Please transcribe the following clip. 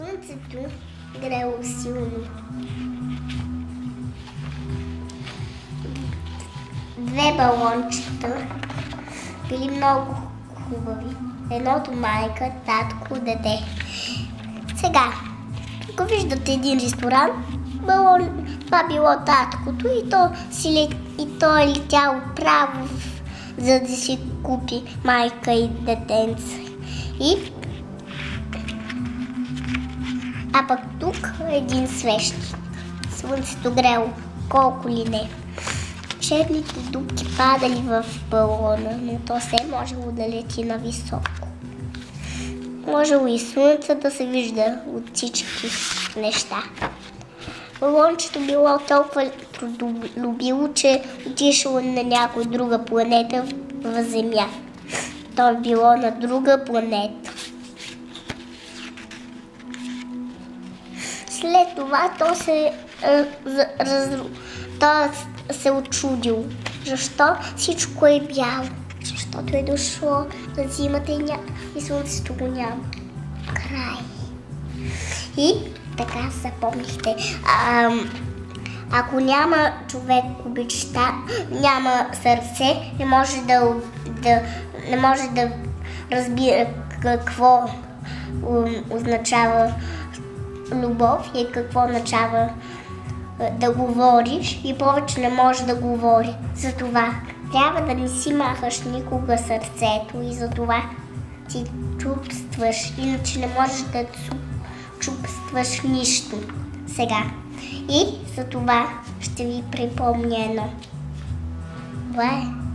Слънцето грело силно. Две балончета били много хубави. Едното майка, татко, дете. Сега, ако виждате един ресторант, това било таткото и то е летяло право, за да си купи майка и детенце. А пък тук е един свещник. Слънцето грело, колко ли не. Черните дупки падали в балона, но то все можело да лети нависоко. Можело и слънце да се вижда от всички неща. Балончето било толкова трудолюбило, че отишло на някоя друга планета в Земя. То е било на друга планета. След това то се очудило. Защо всичко е бяло? Защото е дошло на зимата и слънцето го няма. Край. И така запомнихте. Ако няма човек обичта, няма сърце, не може да разбира какво означава любов и какво означава да говориш и повече не може да говори. Затова трябва да не си махаш никога сърцето и затова ти чувстваш, иначе не можеш да чувстваш нищо сега. И затова ще ви припомня едно. Това е.